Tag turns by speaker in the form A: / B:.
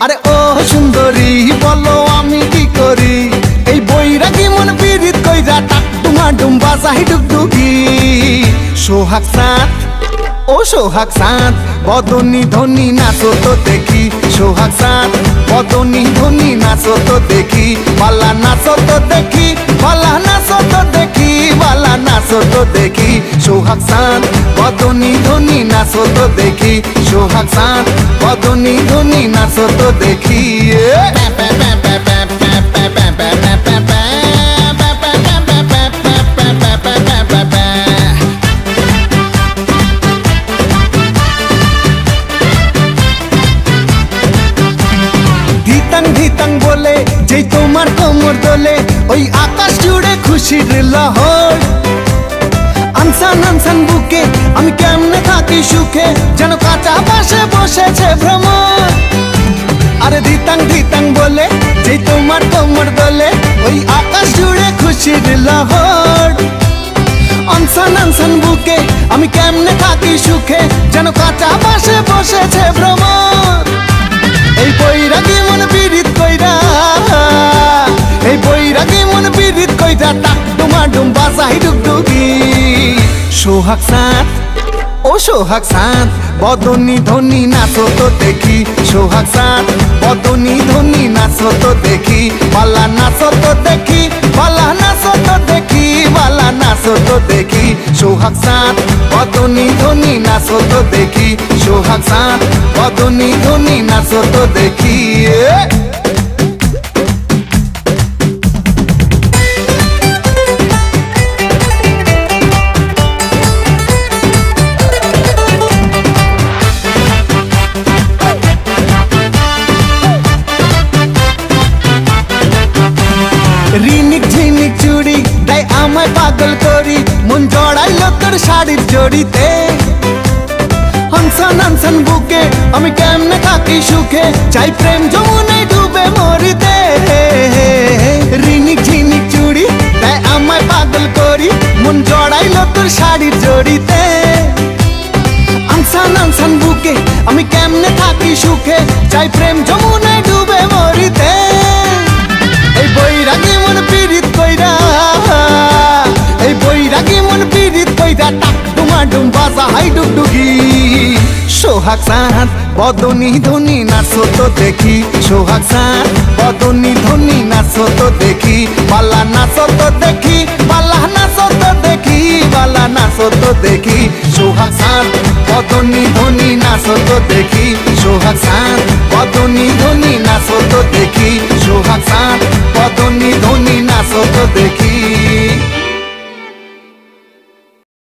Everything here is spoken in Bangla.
A: আরে ও সুন্দরী বলো আমি কি করি, এই বৈরাগী মন পীড়িত কইরা টাক ডুমা ডুম বাজাই ডুগডুগি। সোহাগ চাঁদ ও সোহাগ চাঁদ বদনী ধনী নাচো তো দেখি, সোহাগ চাঁদ বদনী ধনী নাচো তো দেখি, বালা নাচো তো দেখি, বালা নাচো তো দেখি, বালা নাচো তো দেখি। সোহাগ চাঁদ বদনী ধনী নাচো তো দেখি, সোহাগ চাঁদ বদনী ধনী নাচো তো দেখি। ধিতাং বলে যেই তোমার কোমর দোলে, ওই আকাশ জুড়ে খুশির লহর। আনসান আনসান বুকে আমি কেমনে থাকি সুখে, যেন কাঁচা পাশে বসেছে ভ্রমর। আরে ধিতাং বলে যেই তোমার কোমর দোলে, ওই আকাশ জুড়ে খুশির লহর। আনসান আনসান বুকে আমি কেমনে থাকি সুখে, যেন কাঁচা পাশে বসেছে ভ্রমর। এই বৈরাগী মন পীড়িত কইরা, এই বৈরাগী মন পীড়িত কইরা টাক ডুমা ডুম বাজাই ডুগডুগি। সোহাগ চাঁদ ও সোহাগ চাঁদ বদনী ধনী নাচো তো দেখি, সোহাগ চাঁদ বদনী ধনী নাচো তো দেখি, বালা নাচো তো দেখি, বালা নাচো তো দেখি, বালা নাচো তো দেখি। সোহাগ চাঁদ বদনী ধনী নাচো তো দেখি, সোহাগ চাঁদ বদনী ধনী নাচো তো দেখি। রিনিক ঝিনিক চুড়ি তাই আমায় পাগল করি, মন জড়াইলো তোর শাড়ির জড়িতে। হানসান হানসান বুকে আমি কেমনে থাকি সুখে, চাই প্রেম যমুনায় ডুবে মরিতে। রিনিক ঝিনিক চুড়ি তাই আমায় পাগল করি, মন জড়াইলো তোর শাড়ির জড়িতে। হানসান হানসান বুকে আমি কেমনে থাকি সুখে, চাই প্রেম যমুনায় ডুবে মরিতে। এই বৈরাগী মন পীড়িত কইরা, এই বৈরাগী মন পীড়িত কইরা টাক ডুমা ডুম বাজাই ডুগডুগি। সোহাগ চাঁদ বদনী ধনী নাচো তো দেখি, সোহাগ চাঁদ বদনী ধনী নাচো তো দেখি, বালা নাচো তো দেখি, বালা নাচো তো দেখি, বালা নাচো তো দেখি। সোহাগ চাঁদ বদনী ধনী নাচো তো দেখি, সোহাগ চাঁদ বদনী ধনী নাচো তো দেখি, সোহাগ চাঁদ বদনী ধনী নাচো তো দেখি।